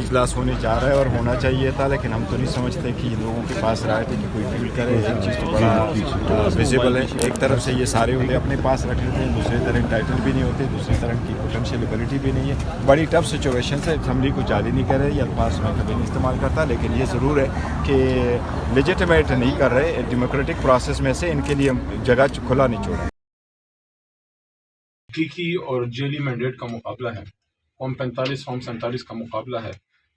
इजलास होने जा रहा है और होना चाहिए था, लेकिन हम तो नहीं समझते कि लोगों के पास राय थे कि कोई फील करे। एक चीज़ तो बड़ा विजिबल है, एक तरफ से ये सारे उहदे अपने पास रख लेते हैं, दूसरी तरफ टाइटल भी नहीं होते, दूसरी तरफ की पोटेंशियल एबिलिटी भी नहीं है। बड़ी टफ सिचुएशन है। असम्बली को जारी नहीं कर रहे, ये अल्फाज मैं कभी नहीं इस्तेमाल करता, लेकिन ये ज़रूर है कि लेजिटिमेट नहीं कर रहे, डेमोक्रेटिक प्रोसेस में से इनके लिए जगह खुला नहीं छोड़ा। हकीकी और जेली मैंडेट का मुकाबला है, फॉर्म 45 फॉर्म 47 का मुकाबला है।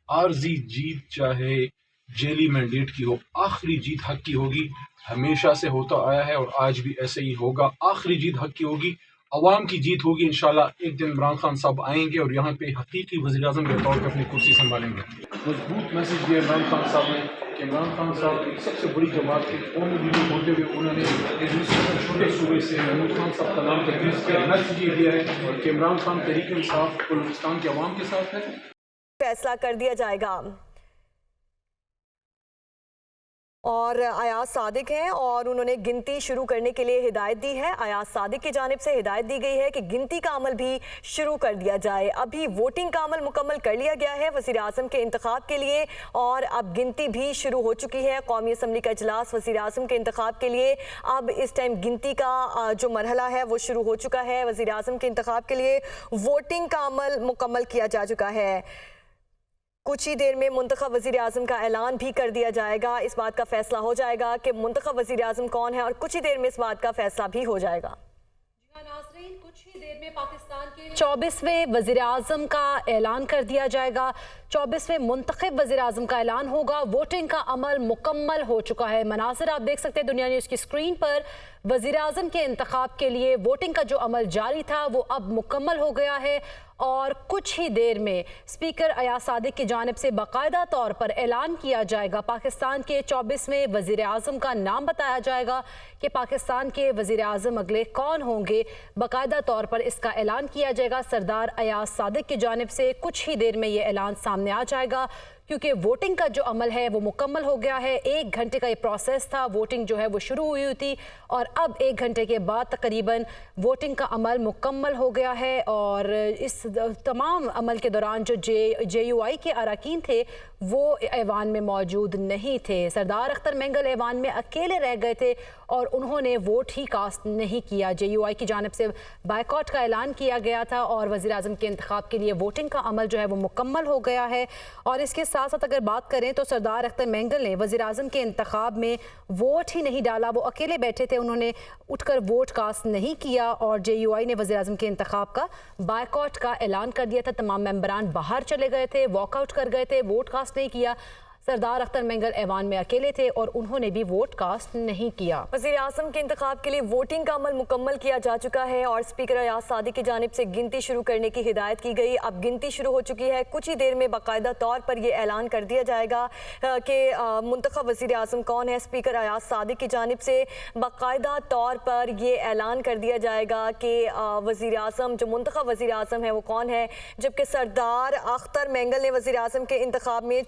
आर्जी जीत चाहे जेली मैंडेट की हो, आखिरी जीत हक की होगी। हमेशा से होता आया है और आज भी ऐसे ही होगा। आखिरी जीत हक की होगी, अवाम की जीत होगी। इंशाल्लाह एक दिन इमरान खान साहब आएंगे और यहाँ पे हकीकी वज़ीर-ए-आज़म के तौर पर अपनी कुर्सी संभालेंगे। मजबूत मैसेज दिया इमरान खान साहब ने कि इमरान खान साहब एक सबसे बड़ी जमात के कौमी लीडर होते हुए उन्होंने एक दूसरे छोटे सूबे से महमूद खान साहब का नाम तजवीज़ किया। मैसेज ये दिया है कि इमरान खान तहरीक इंसाफ बलूचिस्तान के अवाम के साथ है। फैसला कर दिया जाएगा। और अयाज सादिक हैं और उन्होंने गिनती शुरू करने के लिए हिदायत दी है। अयाज सादिक की जानिब से हिदायत दी गई है कि गिनती का अमल भी शुरू कर दिया जाए। अभी वोटिंग का अमल मुकम्मल कर लिया गया है वज़ीर आज़म के इंतखाब के लिए और अब गिनती भी शुरू हो चुकी है। कौमी असम्बली का इजलास वज़ीर आज़म के इंतखाब के लिए अब इस टाइम गिनती का जो मरहला है वो शुरू हो चुका है। वज़ीर आज़म के इंतखाब के लिए वोटिंग का अमल मुकम्मल किया जा चुका है। कुछ ही देर में मुंतखब वज़ीर आज़म का ऐलान भी कर दिया जाएगा। इस बात का फैसला हो जाएगा कि मुंतखब वज़ीर आज़म कौन है और कुछ ही देर में इस बात का फैसला भी हो जाएगा। कुछ ही देर में पाकिस्तान के 24वें वज़ीर आज़म का ऐलान कर दिया जाएगा। 24वें मुंतखब वज़ीर आज़म का ऐलान होगा। वोटिंग का अमल मुकम्मल हो चुका है। मनासिर आप देख सकते हैं दुनिया न्यूज़ की स्क्रीन पर। वज़ीर आज़म के इंतखाब के लिए वोटिंग का जो अमल जारी था वो अब मुकम्मल हो गया है और कुछ ही देर में स्पीकर अयाज सादिक की जानिब से बाकायदा तौर पर ऐलान किया जाएगा। पाकिस्तान के 24वें वज़ीर आज़म का नाम बताया जाएगा कि पाकिस्तान के वज़ीर आज़म अगले कौन होंगे। बाकायदा तौर पर इसका ऐलान किया जाएगा सरदार अयाज सादिक की जानिब से। कुछ ही देर में ये ऐलान सामने आ जाएगा क्योंकि वोटिंग का जो अमल है वो मुकम्मल हो गया है। 1 घंटे का ये प्रोसेस था, वोटिंग जो है वो शुरू हुई थी और अब 1 घंटे के बाद तकरीबन वोटिंग का अमल मुकम्मल हो गया है। और इस तमाम अमल के दौरान जो JUI के अरकान थे वो ऐवान में मौजूद नहीं थे। सरदार अख्तर मेंगल ऐवान में अकेले रह गए थे और उन्होंने वोट ही कास्ट नहीं किया। JUI की जानिब से बायकॉट का ऐलान किया गया था और वज़ीर आज़म के इंतखाब के लिए वोटिंग का अमल जो है वो मुकम्मल हो गया है। और इसके साथ साथ अगर बात करें तो सरदार अख्तर मेंगल ने वज़ीर आज़म के इंतखाब में वोट ही नहीं डाला। वो अकेले बैठे थे, उन्होंने उठकर वोट कास्ट नहीं किया और JUI ने वज़ीर आज़म के इंतखाब का बायकॉट का ऐलान कर दिया था। तमाम मेंबरान बाहर चले गए थे, वॉकआउट कर गए थे, वोट कास्ट नहीं किया। सरदार अख्तर मेंगल ऐवान में अकेले थे और उन्होंने भी वोट कास्ट नहीं किया। वज़ीर आज़म के इंतखाब के लिए वोटिंग का अमल मुकम्मल किया जा चुका है और स्पीकर अयाज सादिक की जानिब से गिनती शुरू करने की हिदायत की गई। अब गिनती शुरू हो चुकी है। कुछ ही देर में बाकायदा तौर पर यह ऐलान कर दिया जाएगा कि मुंतखब वज़ीर आज़म कौन है। स्पीकर अयाज सादिक की जानिब से बाकायदा तौर पर यह ऐलान कर दिया जाएगा कि वज़ीर आज़म जो मुंतखब वज़ीर आज़म है वो कौन है। जबकि सरदार अख्तर मेंगल ने वज़ीर आज़म के इंतखाब में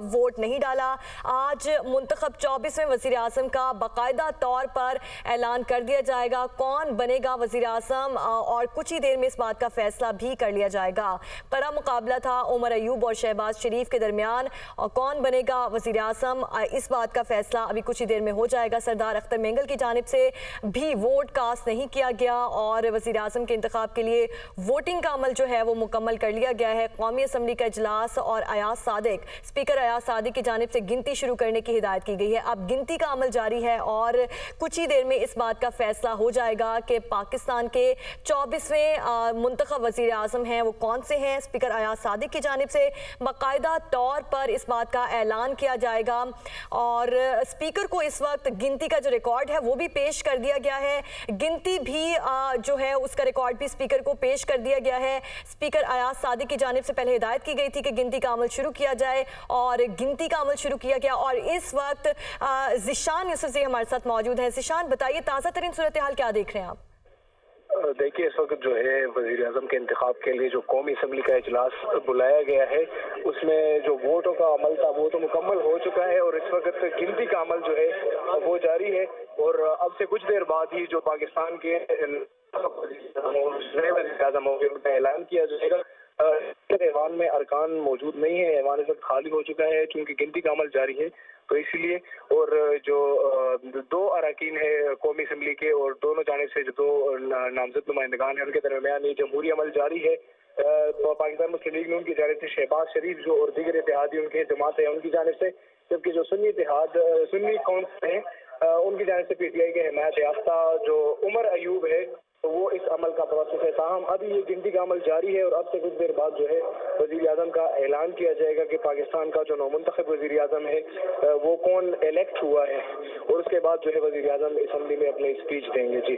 वोट नहीं डाला। आज मुंतखब 24वें वज़ीर आज़म का बाकायदा तौर पर ऐलान कर दिया जाएगा कौन बनेगा वज़ीर आज़म और कुछ ही देर में इस बात का फैसला भी कर लिया जाएगा। कड़ा मुकाबला था उमर अयूब और शहबाज शरीफ के दरमियान और कौन बनेगा वज़ीर आज़म इस बात का फैसला अभी कुछ ही देर में हो जाएगा। सरदार अख्तर मेंगल की जानिब से भी वोट कास्ट नहीं किया गया और वज़ीर आज़म के इंतखाब के लिए वोटिंग का अमल जो है वो मुकम्मल कर लिया गया है। कौमी असम्बली का इजलास और अयाज सादिक स्पीकर अयाज सादिक की जानिब से गिनती शुरू करने की हिदायत की गई है। अब गिनती का अमल जारी है और कुछ ही देर में इस बात का फैसला हो जाएगा कि पाकिस्तान के 24वें मुंतखब वज़ीर आज़म हैं वो कौन से हैं। स्पीकर अयाज सादिक की जानिब से बाकायदा तौर पर इस बात का ऐलान किया जाएगा और स्पीकर को इस वक्त गिनती का जो रिकॉर्ड है वो भी पेश कर दिया गया है। गिनती भी जो है उसका रिकॉर्ड भी स्पीकर को पेश कर दिया गया है। स्पीकर अयाज सादिक की जानिब से पहले हिदायत की गई थी कि गिनती का अमल शुरू किया जाए और गिनती का अमल शुरू किया गया और इस वक्त ज़िशान यूसुफ जी हमारे साथ मौजूद हैं। ज़िशान बताइए ताज़ा तरीन सूरत हाल क्या देख रहे हैं आप? देखिए, इस वक्त जो है वज़ीर आज़म के इंतखाब के लिए जो कौमी असम्बली का इजलास बुलाया गया है उसमें जो वोटों का अमल था वो तो मुकम्मल हो चुका है और इस वक्त गिनती का अमल जो है वो जारी है और अब से कुछ देर बाद ही जो पाकिस्तान के नए वज़ीर आज़म होंगे उनका ऐलान किया जाएगा। ऐवान में अरकान मौजूद नहीं है, ऐवान इस वक्त खाली हो चुका है चूंकि गिनती का अमल जारी है, तो इसलिए। और जो दो अरकान है कौमी असम्बली के और दोनों जानिब से जो दो नामजद नुमाइंदगान है उनके दरमियान ये जमहूरी अमल जारी है। पाकिस्तान मुस्लिम लीग में उनकी जानिब से शहबाज शरीफ जो और दीगर इत्तेहादी उनके जमात है उनकी जानिब से, जबकि जो सुन्नी इत्तेहाद सुन्नी कौंसिल है उनकी जानिब से PTI के हिमायत याफ्ता जो उमर अयूब है, तो वो इस अमल का प्रोसेस है। ताहम अभी ये गिनती का अमल जारी है और अब से कुछ देर बाद जो है वज़ीर आज़म का ऐलान किया जाएगा कि पाकिस्तान का जो नौमुंतखब वज़ीर आज़म है वो कौन इलेक्ट हुआ है, और उसके बाद जो है वज़ीर आज़म असम्बली में अपनी स्पीच देंगे। जी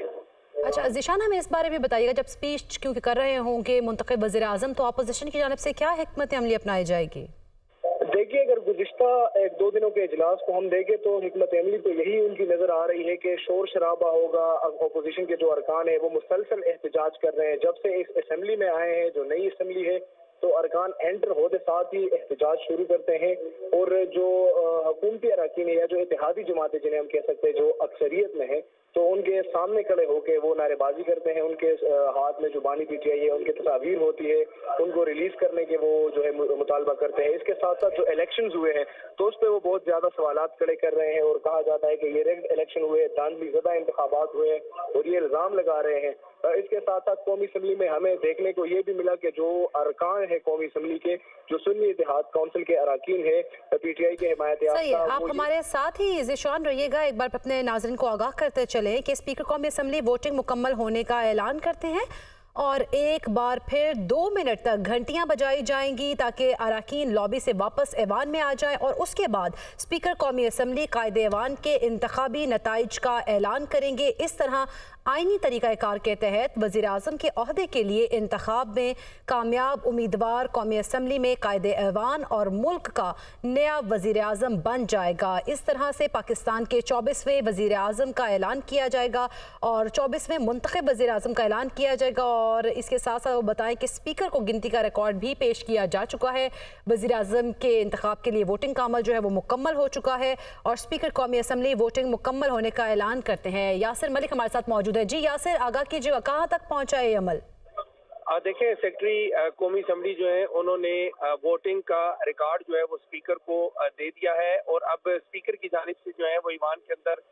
अच्छा ज़ीशान, हमें इस बारे में बताइएगा, जब स्पीच क्योंकि कर रहे होंगे मुंतखब वज़ीर आज़म, तो अपोजिशन की जानिब से क्या हिकमत अमली अपनाई जाएगी? देखिए, अगर गुज़िश्ता 1-2 दिनों के इजलास को हम देखें तो हिकमत अमली तो यही उनकी नज़र आ रही है कि शोर शराबा होगा। अपोजिशन के जो अरकान है वो मुसलसल एहतजाज कर रहे हैं। जब से इस असम्बली में आए हैं, जो नई असम्बली है, तो अरकान एंटर होते साथ ही एहतजाज शुरू करते हैं, और जो हुकूमती अरकान है या जो इत्तेहादी जमातें जिन्हें हम कह सकते हैं जो अक्सरियत में है, तो उनके सामने खड़े होकर वो नारेबाजी करते हैं। उनके हाथ में जुबानी PTI है, उनकी तस्वीर होती है, उनको रिलीज करने के वो जो है मुतालबा करते हैं। इसके साथ साथ जो इलेक्शंस हुए हैं तो उस पर वो बहुत ज्यादा सवालात खड़े कर रहे हैं और कहा जाता है कि ये रिग्ड इलेक्शन हुए, धांधली ज़दा इंतखाबात हुए, और ये इल्जाम लगा रहे हैं। इसके साथ साथ कौमी असम्बली में हमें देखने को ये भी मिला कि जो अरकान है कौमी असम्बली के, जो सुन्नी इत्तेहाद काउंसिल के अरकान है PTI के हिमायत सही है, आप हमारे साथ ही ज़ीशान रहिएगा। एक बार अपने नाज़रीन को आगाह करते चले कि स्पीकर कौमी असम्बली वोटिंग मुकम्मल होने का ऐलान करते हैं और एक बार फिर 2 मिनट तक घंटियां बजाई जाएंगी ताकि अरकान लॉबी से वापस ऐवान में आ जाएं, और उसके बाद स्पीकर कौमी असम्बली कायदे ऐवान के इंतखाबी नताइज का ऐलान करेंगे। इस तरह आइनी तरीक़ाकार के तहत वज़ीर आज़म के ओहदे के लिए इंतखाब में कामयाब उम्मीदवार कौमी असम्बली में कायदे ऐवान और मुल्क का नया वज़ीर आज़म बन जाएगा। इस तरह से पाकिस्तान के 24वें वज़ीर आज़म का ऐलान किया जाएगा और 24वें मुंतखब वज़ीर आज़म का ऐलान किया जाएगा। और इसके साथ साथ वो बताएं कि स्पीकर को गिनती का रिकॉर्ड भी पेश किया जा चुका है। वज़ीर आज़म के इंतखाब के लिए वोटिंग का अमल जो है वो मुकम्मल हो चुका है और स्पीकर कौमी असम्बली वोटिंग मुकम्मल होने का ऐलान करते हैं। यासिर मलिक हमारे साथ मौजूद है। जी यासिर, आगाह कीजिएगा, कहाँ तक पहुँचा है ये अमल? देखें, सेक्रेटरी कौमी असम्बली जो है उन्होंने वोटिंग का रिकॉर्ड जो है वो स्पीकर को दे दिया है, और अब स्पीकर की जानिब से जो है वो ईवान के अंदर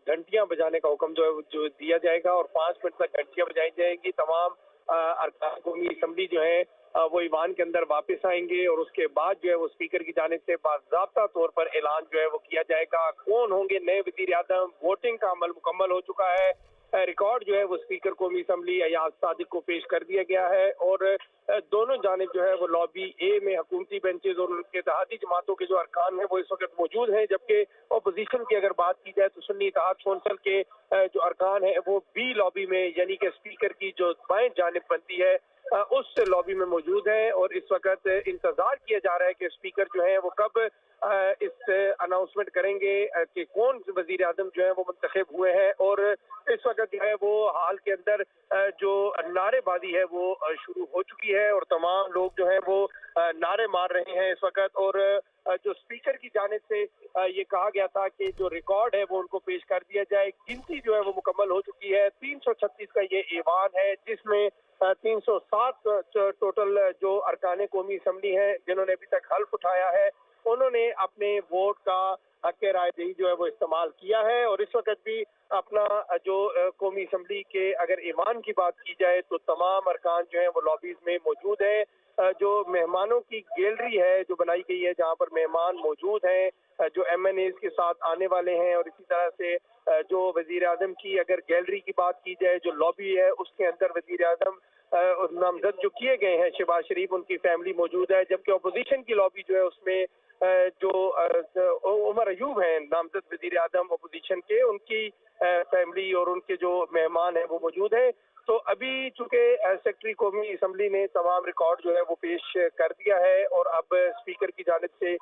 घंटियां बजाने का हुक्म जो है जो दिया जाएगा और 5 मिनट तक घंटियां बजाई जाएंगी। तमाम अरकान कौमी असम्बली जो है वो ईवान के अंदर वापस आएंगे और उसके बाद जो है वो स्पीकर की जानिब से बाज़ाब्ता तौर पर ऐलान जो है वो किया जाएगा कौन होंगे नए वज़ीर आज़म। वोटिंग का अमल मुकम्मल हो चुका है। रिकॉर्ड जो है वो स्पीकर कौमी असम्बली अयाज सादिक को पेश कर दिया गया है, और दोनों जानिब जो है वो लॉबी ए में हुकूमती बेंचेज और उनके इत्तेहादी जमातों के जो अरकान हैं वो इस वक्त मौजूद हैं, जबकि अपोजिशन की अगर बात की जाए तो सुन्नी इत्तेहाद कौंसिल के जो अरकान है वो बी लॉबी में, यानी कि स्पीकर की जो बाएं जानिब बनती है उस लॉबी में मौजूद है। और इस वक्त इंतजार किया जा रहा है कि स्पीकर जो है वो कब इस अनाउंसमेंट करेंगे कि कौन वजीर आजम जो है वो मुंतखब हुए हैं। और इस वक्त जो है वो हाल के अंदर जो नारेबाजी है वो शुरू हो चुकी है और तमाम लोग जो है वो नारे मार रहे हैं इस वक्त। और जो स्पीकर की जानिब से ये कहा गया था कि जो रिकॉर्ड है वो उनको पेश कर दिया जाए। गिनती जो है वो मुकम्मल हो चुकी है। 336 का ये ऐवान है जिसमें 307 टोटल जो अरकान कौमी असम्बली हैं जिन्होंने अभी तक हल्फ उठाया है उन्होंने अपने वोट का हक राय दही जो है वो इस्तेमाल किया है। और इस वक्त भी अपना जो कौमी असम्बली के अगर ईवान की बात की जाए तो तमाम अरकान जो है वो लॉबीज में मौजूद है। जो मेहमानों की गैलरी है जो बनाई गई है जहाँ पर मेहमान मौजूद हैं जो MNAs के साथ आने वाले हैं, और इसी तरह से जो वजीर आजम की अगर गैलरी की बात की जाए जो लॉबी है उसके अंदर वजीर आजम नामजद जो किए गए हैं शहबाज शरीफ उनकी फैमिली मौजूद है, जबकि अपोजिशन की लॉबी जो है उसमें जो उमर अयूब हैं नामजद वजीर आजम अपोजिशन के, उनकी फैमिली और उनके जो मेहमान हैं वो मौजूद हैं। तो अभी चूंकि सेक्रेटरी कौमी असम्बली ने तमाम रिकॉर्ड जो है वो पेश कर दिया है और अब स्पीकर की जानिब से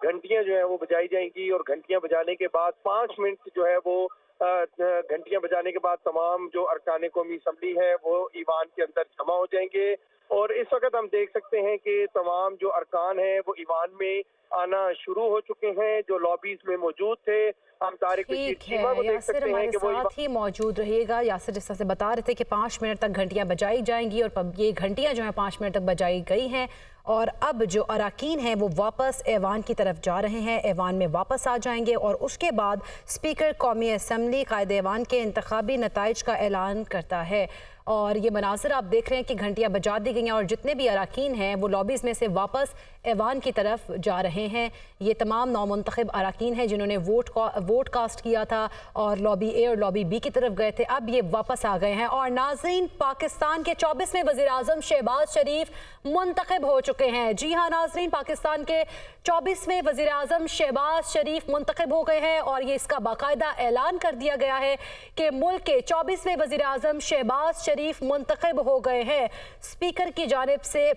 घंटियां जो है वो बजाई जाएंगी और घंटियां बजाने के बाद 5 मिनट जो है वो घंटियां बजाने के बाद तमाम जो अरकान कौमी असम्बली है वो ईवान के अंदर जमा हो जाएंगे। और इस वक्त हम देख सकते हैं कि तमाम जो अरकान हैं वो ईवान में आना शुरू हो चुके हैं जो लॉबीज में मौजूद थे। हम तारिक रशीद ठीक चीमा को है, देख यासिर सकते हैं हमारे कि वो साथ ही मौजूद रहिएगा। यासिर जिस तरह से बता रहे थे कि 5 मिनट तक घंटियां बजाई जाएंगी और ये घंटियां जो हैं 5 मिनट तक बजाई गई हैं और अब जो अरकान हैं वो वापस ऐवान की तरफ जा रहे हैं, ऐवान में वापस आ जाएंगे और उसके बाद स्पीकर कौमी असम्बली कायद ऐवान के इंतखाबी नताइज का ऐलान करता है। और ये मनाज़िर आप देख रहे हैं कि घंटियां बजा दी गई हैं और जितने भी अरकान हैं वो लॉबीज़ में से वापस ऐवान की तरफ जा रहे हैं। ये तमाम नौमुंतखब अरकान हैं जिन्होंने वोट कास्ट किया था और लॉबी ए और लॉबी बी की तरफ गए थे, अब ये वापस आ गए हैं। और नाज़रीन, पाकिस्तान के 24वें वज़ीर-ए-आज़म शहबाज शरीफ मुंतखब हो चुके हैं। जी हाँ नाज़रीन, पाकिस्तान के 24वें वज़ीर-ए-आज़म शहबाज शरीफ मुंतखब हो गए हैं और ये इसका बाकायदा ऐलान कर दिया गया है कि मुल्क के 24वें वज़ीर-ए-आज़म शहबाज शरीफ मुंतखब हो गए हैं। स्पीकर की जानिब से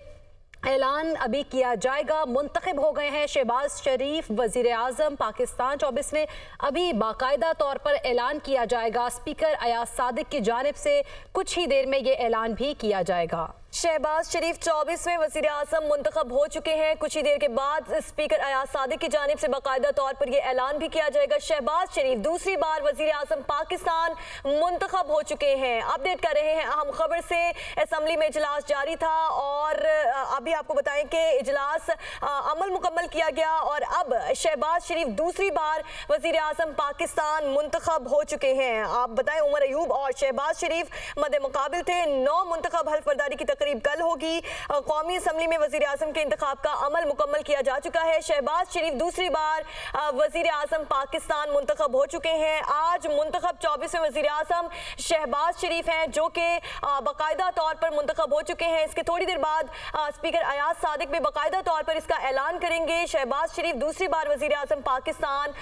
ऐलान अभी किया जाएगा। मुंतखब हो गए हैं शहबाज शरीफ वज़ीर-ए-आज़म पाकिस्तान 24वें। अभी बाकायदा तौर पर ऐलान किया जाएगा। स्पीकर अयाज सादिक की जानिब से कुछ ही देर में ये ऐलान भी किया जाएगा। शहबाज शरीफ 24वें वज़ीर-ए-आज़म मुंतखब हो चुके हैं। कुछ ही देर के बाद स्पीकर अयाज सादिक की जानिब से बाकायदा तौर पर यह ऐलान भी किया जाएगा। शहबाज शरीफ दूसरी बार वज़ीर-ए-आज़म पाकिस्तान मुंतखब हो चुके हैं। अपडेट कर रहे हैं अहम खबर से। असम्बली में इजलास जारी था और अभी आपको बताएं कि इजलास अमल मुकम्मल किया गया और अब शहबाज शरीफ दूसरी बार वज़ीर-ए-आज़म पाकिस्तान मुंतखब हो चुके हैं। आप बताएं, उमर अयूब और शहबाज शरीफ मद्दे मुकाबिल थे। 9 मुंतखब हल्फबर्दारी की तकरीब कल होगी। कौमी असम्बली में वज़ीर-ए-आज़म के इंतखाब का अमल मुकम्मल किया जा चुका है। शहबाज शरीफ दूसरी बार वज़ीर-ए-आज़म पाकिस्तान मुंतखब हो चुके हैं। आज मुंतखब 24वें वज़ीर-ए-आज़म शहबाज शरीफ हैं जो कि बाकायदा तौर पर मुंतखब हो चुके हैं। इसके थोड़ी देर बाद स्पीकर अयाज सादिक भी बाकायदा तौर पर इसका ऐलान करेंगे। शहबाज शरीफ दूसरी बार वज़ीर-ए-आज़म पाकिस्तान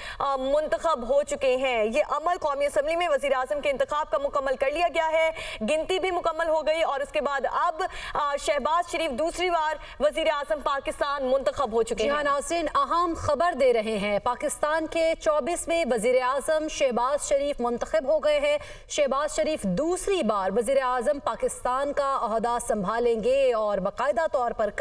मुंतखब हो चुके हैं। ये अमल कौमी असम्बली में वज़ीर-ए-आज़म के इंतखाब का मुकम्मल कर लिया गया है। गिनती भी मुकम्मल हो गई और उसके बाद अब शहबाज शरीफ दूसरी बार वज़ीर-ए-आज़म पाकिस्तान मुंतखब हो चुके हैं। जी नाज़रीन, अहम खबर दे रहे हैं। पाकिस्तान के 24वें वज़ीर-ए-आज़म शहबाज शरीफ मुंतखब हो गए हैं। शहबाज शरीफ दूसरी बार वज़ीर-ए-आज़म पाकिस्तान का ओहदा संभालेंगे और बाकायदा तौर पर